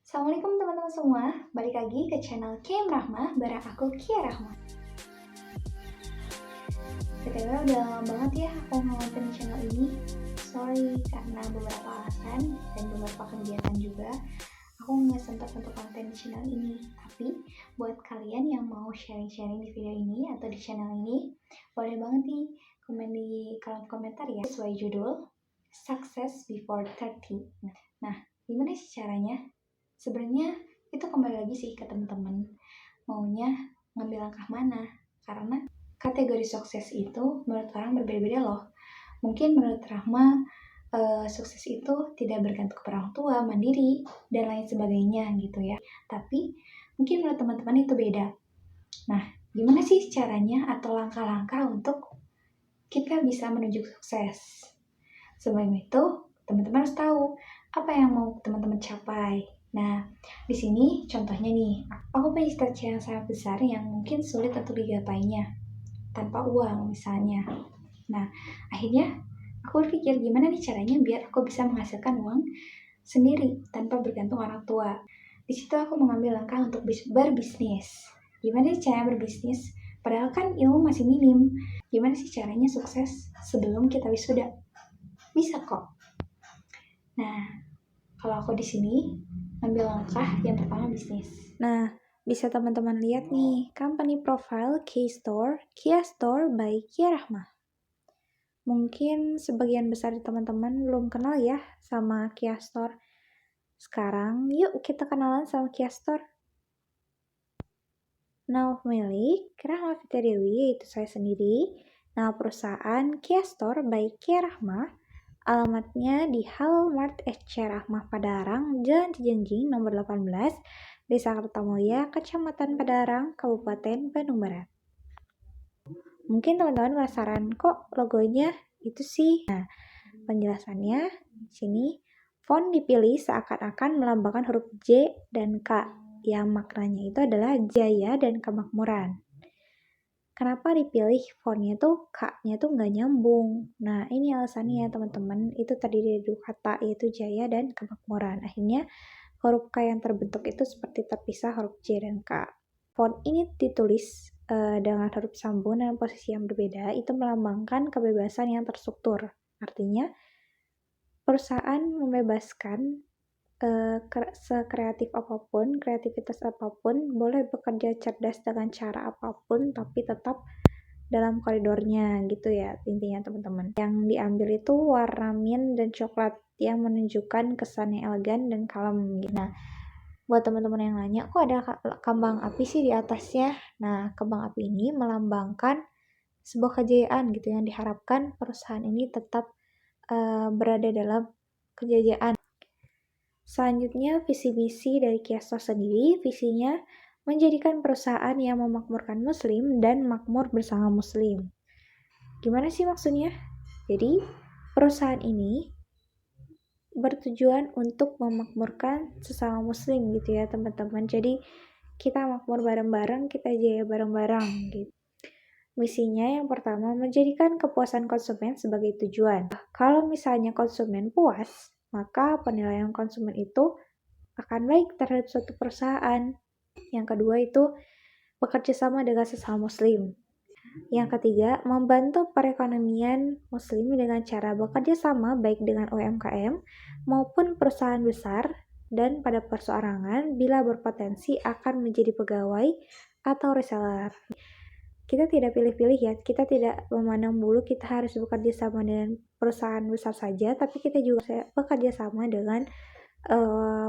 Assalamualaikum teman-teman semua, balik lagi ke channel KM Rahma bareng aku Kia Rahma. BTW udah lama banget ya aku nonton channel ini. Sorry karena beberapa alasan dan beberapa kegiatan juga aku nggak sempat untuk konten di channel ini. Tapi buat kalian yang mau sharing-sharing di video ini atau di channel ini, boleh banget nih komen di kolom komentar ya sesuai judul Success Before 30. Nah, gimana sih caranya? Sebenarnya itu kembali lagi sih ke teman-teman maunya ngambil langkah mana, karena kategori sukses itu menurut orang berbeda-beda loh. Mungkin menurut Rahma sukses itu tidak bergantung kepada orang tua, mandiri, dan lain sebagainya gitu ya. Tapi mungkin menurut teman-teman itu beda. Nah, gimana sih caranya atau langkah-langkah untuk kita bisa menuju sukses? Sebelum itu, teman-teman harus tahu apa yang mau teman-teman capai. Nah, di sini contohnya nih, aku punya cita-cita yang sangat besar yang mungkin sulit untuk digapainya tanpa uang misalnya. Nah, akhirnya aku berpikir gimana nih caranya biar aku bisa menghasilkan uang sendiri tanpa bergantung orang tua. Di situ aku mengambil langkah untuk berbisnis. Gimana sih caranya berbisnis? Padahal kan ilmu masih minim. Gimana sih caranya sukses sebelum kita wisuda? Bisa kok. Nah, kalau aku di sini ambil langkah yang pertama bisnis. Nah, bisa teman-teman lihat nih, company profile Kia Store by Kia Rahma. Mungkin sebagian besar teman-teman belum kenal ya sama Kia Store. Sekarang yuk kita kenalan sama Kia Store. Nama pemilik Rahma Fitri, yaitu saya sendiri. Nama perusahaan Kia Store by Kia Rahma. Alamatnya di Halo Mart SC Rahmah Padarang, Jalan Cijenjing nomor 18, Desa Kertamulya, Kecamatan Padarang, Kabupaten Bandung Barat. Mungkin teman-teman penasaran kok logonya itu sih. Nah, penjelasannya di sini font dipilih seakan-akan melambangkan huruf J dan K yang maknanya itu adalah jaya dan kemakmuran. Kenapa dipilih fontnya tuh K-nya tuh nggak nyambung? Nah, ini alasannya ya teman-teman. Itu terdiri dari dua kata, yaitu jaya dan kemakmuran. Akhirnya huruf K yang terbentuk itu seperti terpisah huruf J dan K. Font ini ditulis dengan huruf sambung dan posisi yang berbeda. Itu melambangkan kebebasan yang terstruktur. Artinya, perusahaan membebaskan sekreatif apapun, kreativitas apapun, boleh bekerja cerdas dengan cara apapun, tapi tetap dalam koridornya gitu ya intinya teman-teman. Yang diambil itu warna mint dan coklat yang menunjukkan kesan yang elegan dan kalem gitu. Nah, buat teman-teman yang nanya, kok ada kembang api sih di atasnya? Nah, kembang api ini melambangkan sebuah kejayaan gitu yang diharapkan perusahaan ini tetap berada dalam kejayaan. Selanjutnya, visi misi dari Kia Store sendiri, visinya menjadikan perusahaan yang memakmurkan muslim dan makmur bersama muslim. Gimana sih maksudnya? Jadi, perusahaan ini bertujuan untuk memakmurkan sesama muslim gitu ya teman-teman. Jadi, kita makmur bareng-bareng, kita jaya bareng-bareng gitu. Misinya yang pertama, menjadikan kepuasan konsumen sebagai tujuan. Kalau misalnya konsumen puas, maka penilaian konsumen itu akan baik terhadap suatu perusahaan. Yang kedua itu bekerja sama dengan sesama muslim. Yang ketiga, membantu perekonomian muslim dengan cara bekerja sama baik dengan UMKM maupun perusahaan besar, dan pada perseorangan bila berpotensi akan menjadi pegawai atau reseller. Kita tidak pilih-pilih ya, kita tidak memandang bulu kita harus bekerja sama dengan perusahaan besar saja, tapi kita juga bekerja sama dengan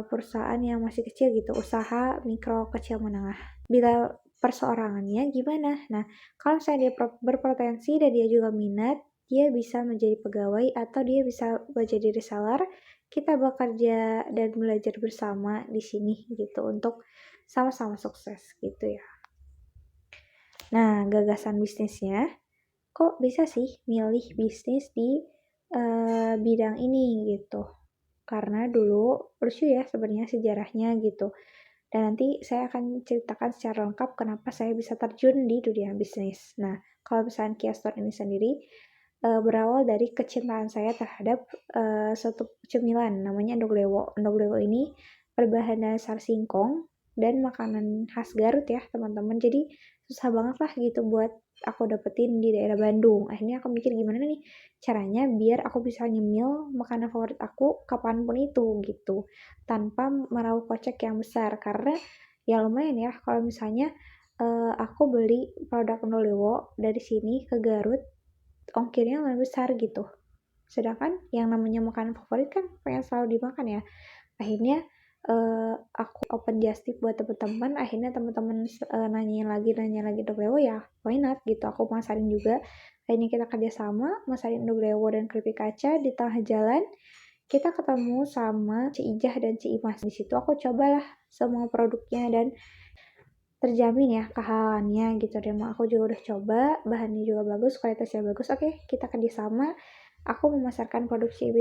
perusahaan yang masih kecil gitu, usaha mikro kecil menengah. Bila perseorangannya gimana? Nah, kalau misalnya dia berpotensi dan dia juga minat, dia bisa menjadi pegawai atau dia bisa menjadi reseller. Kita bekerja dan belajar bersama di sini gitu untuk sama-sama sukses gitu ya. Nah, gagasan bisnisnya, kok bisa sih milih bisnis di bidang ini gitu? Karena dulu lucu ya sebenarnya sejarahnya gitu. Dan nanti saya akan ceritakan secara lengkap kenapa saya bisa terjun di dunia bisnis. Nah, kalau misalnya Kia Store ini sendiri berawal dari kecintaan saya terhadap suatu cemilan namanya Endoglewo. Endoglewo ini berbahan dasar singkong dan makanan khas Garut ya teman-teman. Jadi susah banget lah gitu buat aku dapetin di daerah Bandung. Akhirnya aku mikir gimana nih caranya biar aku bisa nyemil makanan favorit aku kapanpun itu gitu, tanpa meraup kocek yang besar. Karena ya lumayan ya kalau misalnya aku beli produk Ndolewo dari sini ke Garut, ongkirnya lumayan besar gitu. Sedangkan yang namanya makanan favorit kan pengen selalu dimakan ya. Akhirnya aku open just tip buat teman-teman. Akhirnya teman-teman nanya lagi Ndolewo, ya why not gitu, aku masarin juga. Akhirnya kita kerjasama masarin Ndolewo dan keripik kaca. Di tengah jalan kita ketemu sama Ci Ijah dan Ci Imas. Di situ aku cobalah semua produknya dan terjamin ya kehalalannya gitu. Dan aku juga udah coba, bahannya juga bagus, kualitasnya bagus. Oke, kita kerjasama. Aku memasarkan produk Ci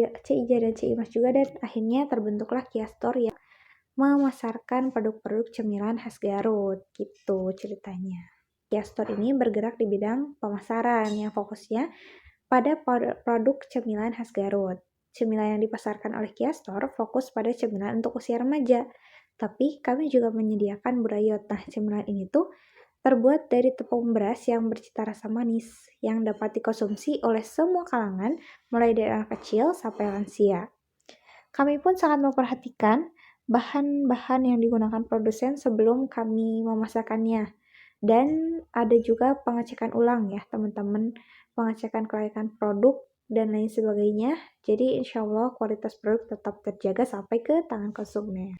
Ijah dan Ci Imas juga, dan akhirnya terbentuklah Kia Store yang memasarkan produk-produk cemilan khas Garut gitu ceritanya. Kia Store ini bergerak di bidang pemasaran yang fokusnya pada produk cemilan khas Garut. Cemilan yang dipasarkan oleh Kia Store fokus pada cemilan untuk usia remaja. Tapi kami juga menyediakan burayot. Nah, cemilan ini tuh terbuat dari tepung beras yang bercita rasa manis, yang dapat dikonsumsi oleh semua kalangan, mulai dari anak kecil sampai lansia. Kami pun sangat memperhatikan bahan-bahan yang digunakan produsen sebelum kami memasarkannya. Dan ada juga pengecekan ulang ya teman-teman, pengecekan kelayakan produk dan lain sebagainya. Jadi insya Allah kualitas produk tetap terjaga sampai ke tangan konsumen.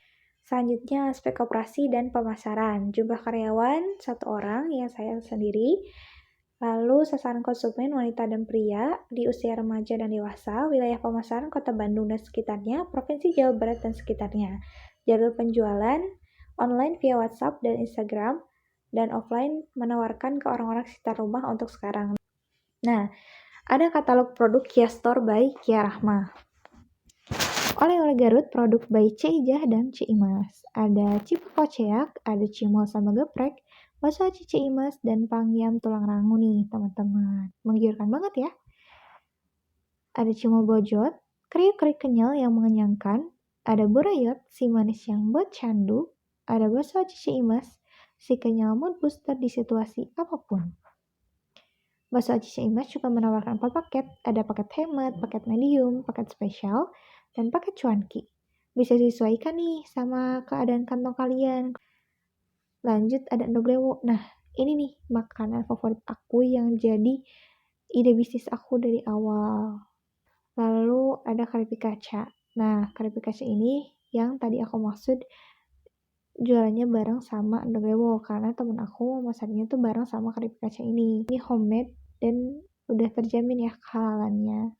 Selanjutnya aspek operasi dan pemasaran. Jumlah karyawan 1 orang, yang saya sendiri. Lalu sasaran konsumen wanita dan pria di usia remaja dan dewasa, wilayah pemasaran Kota Bandung dan sekitarnya, Provinsi Jawa Barat dan sekitarnya. Jalur penjualan online via WhatsApp dan Instagram, dan offline menawarkan ke orang-orang sekitar rumah untuk sekarang. Nah, ada katalog produk Kia Store by Kia Rahma. Oleh-oleh Garut, produk by Ci Ijah dan Ci Imas. Ada cipako ceak, ada cimol sama geprek, bakso aci Ci Imas, dan pangyam tulang rangu nih teman-teman. Menggiurkan banget ya. Ada cimol bojot, kriuk-kriuk kenyal yang mengenyangkan. Ada burayot, si manis yang buat candu. Ada bakso aci Ci Imas, si kenyal mood booster di situasi apapun. Bakso aci Ci Imas juga menawarkan 4 paket. Ada paket hemat, paket medium, paket spesial, dan paket cuanki. Bisa disesuaikan nih sama keadaan kantong kalian. Lanjut ada Ndolewo. Nah, ini nih makanan favorit aku yang jadi ide bisnis aku dari awal. Lalu ada keripik kaca. Nah, keripik kaca ini yang tadi aku maksud jualannya bareng sama Ndolewo, karena temen aku masarnya tuh bareng sama keripik kaca ini. Ini homemade dan udah terjamin ya kehalalannya.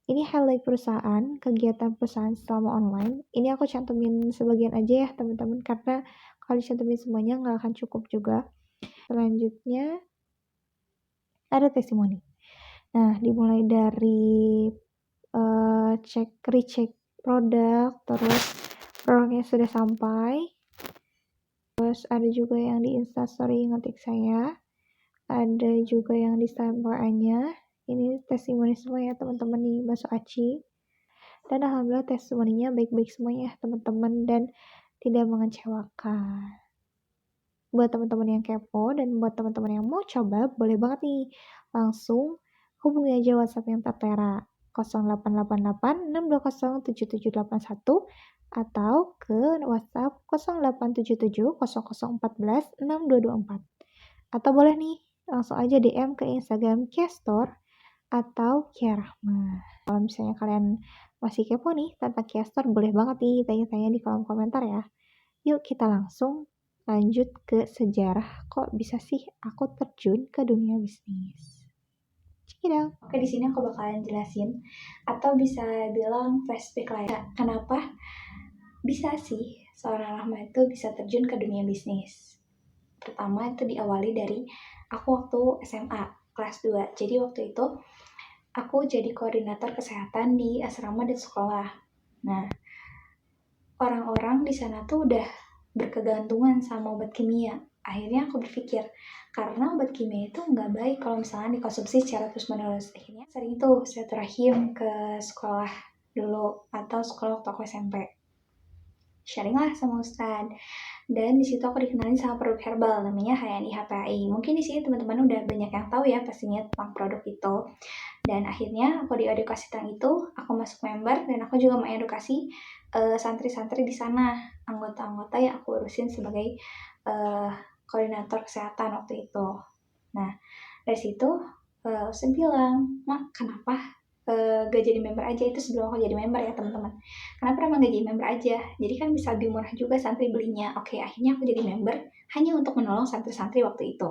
Ini highlight perusahaan, kegiatan perusahaan selama online. Ini aku cantumin sebagian aja ya teman-teman, karena kalau dicantumin semuanya nggak akan cukup juga. Selanjutnya ada testimoni. Nah, dimulai dari recheck produk, terus produknya sudah sampai. Terus ada juga yang di Instastory ngetik saya. Ada juga yang di Instagram WA-nya. Ini testimoni semua ya teman-teman nih, bakso aci. Dan alhamdulillah testimoninya baik-baik semuanya ya teman-teman, dan tidak mengecewakan. Buat teman-teman yang kepo dan buat teman-teman yang mau coba, boleh banget nih langsung hubungi aja WhatsApp yang tertera 0888 620 7781 atau ke WhatsApp 0877 0014 6224. Atau boleh nih langsung aja DM ke Instagram Kia Store atau Kia Rahma. Kalau misalnya kalian masih kepo nih tentang Kia Store, boleh banget nih tanya-tanya di kolom komentar ya. Yuk kita langsung lanjut ke sejarah kok bisa sih aku terjun ke dunia bisnis. Check it out. Oke, di sini aku bakalan jelasin atau bisa bilang flashback lah ya. Kenapa bisa sih seorang Rahma itu bisa terjun ke dunia bisnis? Pertama itu diawali dari aku waktu SMA kelas 2. Jadi waktu itu aku jadi koordinator kesehatan di asrama dan sekolah. Nah, orang-orang di sana tuh udah berkegantungan sama obat kimia. Akhirnya aku berpikir, karena obat kimia itu nggak baik kalau misalnya dikonsumsi secara terus-menerus. Akhirnya sering tuh silaturahim ke sekolah dulu atau sekolah waktu aku SMP. sharing lah sama Ustadz. Dan di situ aku dikenalin sama produk herbal namanya HNI HPAI. Mungkin di sini teman-teman udah banyak yang tahu ya pastinya tentang produk itu. Dan akhirnya aku diedukasi tentang itu, aku masuk member dan aku juga mengedukasi santri-santri di sana, anggota-anggota yang aku urusin sebagai koordinator kesehatan waktu itu. Nah, dari situ Ustadz bilang, "Mak, kenapa gak jadi member aja?" Itu sebelum aku jadi member ya teman-teman. Kenapa emang gak jadi member aja? Jadi kan bisa lebih murah juga santri belinya. Oke, akhirnya aku jadi member hanya untuk menolong santri-santri waktu itu.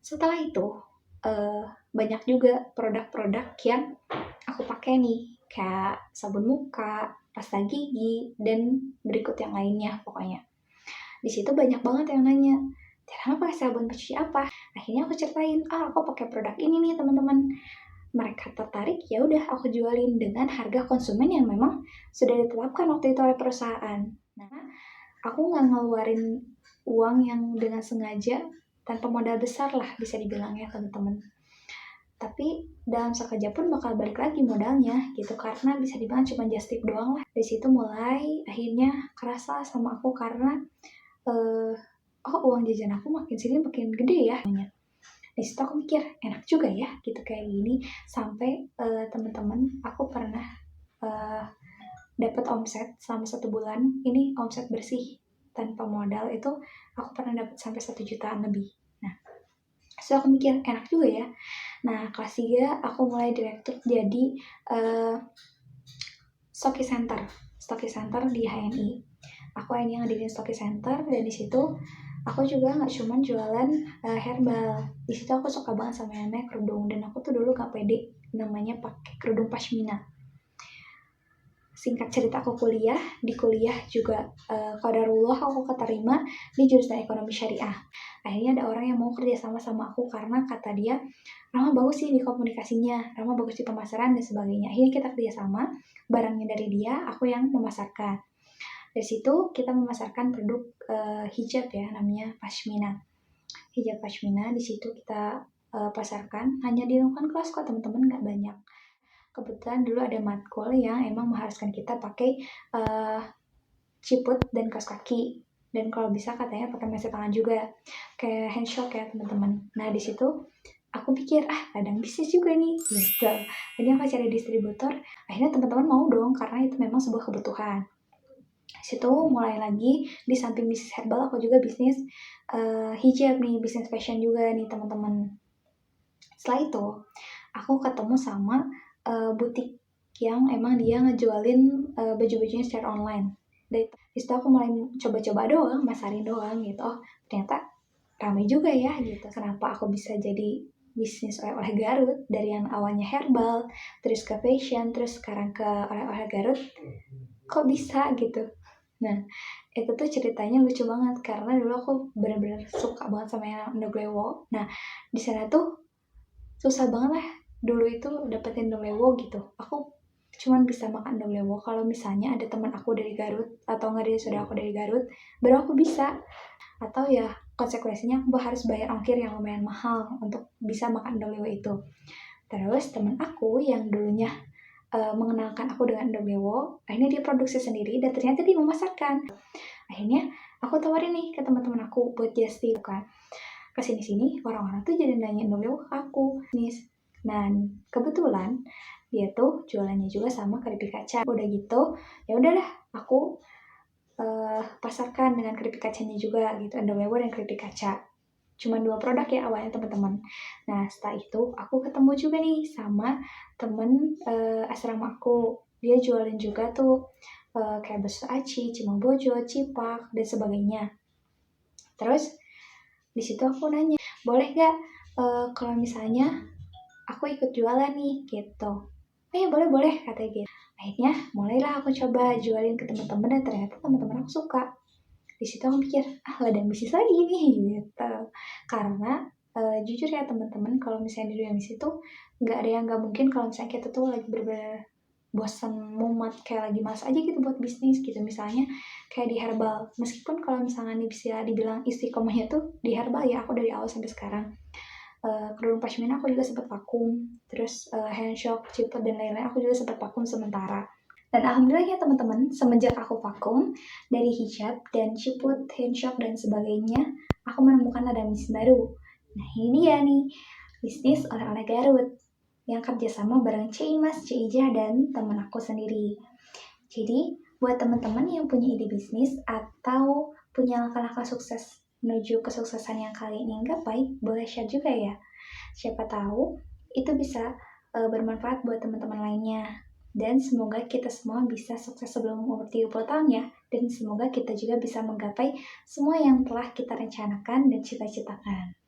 Setelah itu, banyak juga produk-produk yang aku pakai nih, kayak sabun muka, pasta gigi, dan berikut yang lainnya pokoknya. Di situ banyak banget yang nanya, "Cara pakai sabun pencuci apa?" Akhirnya aku ceritain, aku pakai produk ini nih teman-teman. Mereka tertarik, ya udah aku jualin dengan harga konsumen yang memang sudah ditetapkan waktu itu oleh perusahaan. Nah, aku nggak ngeluarin uang yang dengan sengaja tanpa modal besar lah bisa dibilang ya teman-teman. Tapi dalam sekejap pun bakal balik lagi modalnya gitu, karena bisa dibilang cuma just tip doang lah. Dari situ mulai akhirnya kerasa sama aku karena uang jajan aku makin sini makin gede ya. Di situ aku mikir enak juga ya gitu kayak gini, sampai teman-teman aku pernah dapat omset selama 1 bulan ini, omset bersih tanpa modal itu aku pernah dapat sampai 1 jutaan lebih. Nah, so aku mikir enak juga ya. Nah, kelas 3 aku mulai direktur jadi Stocky Center di HNI. Aku yang ngadirin Stocky Center, dan di situ aku juga nggak cuman jualan herbal. Di situ aku suka banget sama yang namanya kerudung, dan aku tuh dulu gak pede namanya pakai kerudung pashmina. Singkat cerita, aku di kuliah juga qadarullah aku keterima di jurusan ekonomi syariah. Akhirnya ada orang yang mau kerja sama aku karena kata dia, "Rama bagus sih di komunikasinya, Rama bagus di pemasaran dan sebagainya." Akhirnya kita kerja sama, barangnya dari dia, aku yang memasarkan. Dari situ kita memasarkan produk hijab ya, namanya pashmina. Hijab pashmina di situ kita pasarkan hanya di lingkungan kelas kok teman-teman, nggak banyak. Kebetulan dulu ada matkul yang emang mengharuskan kita pakai ciput dan kaos kaki, dan kalau bisa katanya pakai meset tangan juga, kayak handshock ya teman-teman. Nah di situ aku pikir ladang bisnis juga nih gitu. Jadi aku cari distributor, akhirnya teman-teman mau dong karena itu memang sebuah kebutuhan. Situ mulai lagi di samping bisnis herbal aku juga bisnis hijab nih, bisnis fashion juga nih teman-teman. Setelah itu aku ketemu sama butik yang emang dia ngejualin baju-bajunya secara online. Dari situ aku mulai coba-coba doang, masarin doang gitu. Oh ternyata ramai juga ya gitu. Kenapa aku bisa jadi bisnis oleh-oleh Garut, dari yang awalnya herbal, terus ke fashion, terus sekarang ke oleh-oleh Garut, kok bisa gitu. Nah itu tuh ceritanya lucu banget karena dulu aku benar-benar suka banget sama yang Ndoglewo. Nah di sana tuh susah banget lah dulu itu dapetin Ndoglewo gitu. Aku cuman bisa makan Ndoglewo kalau misalnya ada teman aku dari Garut atau nggak ada saudara aku dari Garut, baru aku bisa. Atau ya konsekuensinya aku harus bayar ongkir yang lumayan mahal untuk bisa makan Ndoglewo itu. Terus teman aku yang dulunya mengenalkan aku dengan Ndoglewo, akhirnya dia produksi sendiri dan ternyata dia memasarkan. Akhirnya aku tawarin nih ke teman-teman aku buat just tip kan. Kesini-sini orang-orang tuh jadi nanya Ndoglewo ke aku. Dan kebetulan dia tuh jualannya juga sama keripik kaca. Udah gitu, ya udahlah aku pasarkan dengan keripik kacanya juga gitu, Ndoglewo dan keripik kaca. Cuma 2 produk ya awalnya teman-teman. Nah setelah itu aku ketemu juga nih sama temen asrama aku. Dia jualin juga tuh kayak bakso aci, cimangbojo, cipak, dan sebagainya. Terus di situ aku nanya, boleh gak kalau misalnya aku ikut jualan nih gitu. Ya boleh katanya gitu. Akhirnya mulailah aku coba jualin ke teman-teman dan ternyata teman-teman aku suka. Di situ aku pikir ladang bisnis lagi nih gitu. Karena jujur ya teman-teman, kalau misalnya di dunia bisnis itu nggak ada yang nggak mungkin kalau misalnya kita tuh lagi bener-bener bosan mumet, kayak lagi malas aja gitu buat bisnis gitu. Misalnya kayak di herbal, meskipun kalau misalnya nih bisa dibilang istiqomahnya tuh di herbal ya, aku dari awal sampai sekarang. Kerudung pashmina aku juga sempat vakum, terus handshock, ciput dan lain-lain aku juga sempat vakum sementara. Dan alhamdulillah ya teman-teman, semenjak aku vakum dari hijab dan ciput, handshop dan sebagainya, aku menemukan ada bisnis baru. Nah ini dia nih, bisnis oleh-oleh Garut yang kerjasama bareng Cimas, Cija, dan teman aku sendiri. Jadi buat teman-teman yang punya ide bisnis atau punya langkah-langkah sukses menuju kesuksesan yang kali ini gapai, boleh share juga ya. Siapa tahu itu bisa bermanfaat buat teman-teman lainnya. Dan semoga kita semua bisa sukses sebelum umur 30 tahun ya. Dan semoga kita juga bisa menggapai semua yang telah kita rencanakan dan cita-citakan.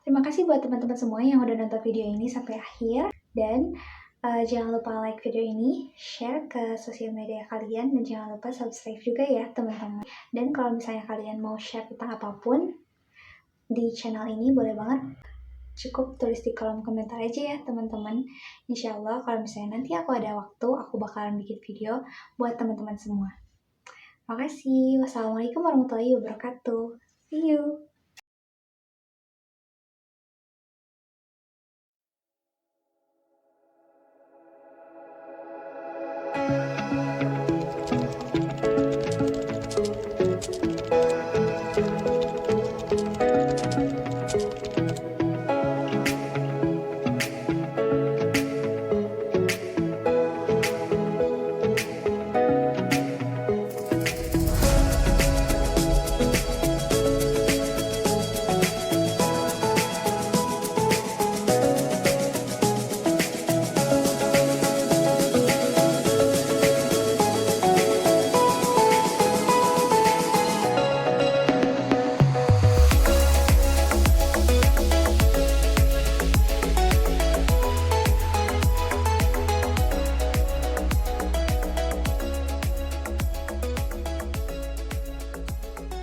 Terima kasih buat teman-teman semua yang udah nonton video ini sampai akhir. Dan jangan lupa like video ini, share ke sosial media kalian, dan jangan lupa subscribe juga ya teman-teman. Dan kalau misalnya kalian mau share tentang apapun di channel ini, boleh banget. Cukup tulis di kolom komentar aja ya teman-teman. Insya Allah kalau misalnya nanti aku ada waktu, aku bakalan bikin video buat teman-teman semua. Makasih. Wassalamualaikum warahmatullahi wabarakatuh. See you.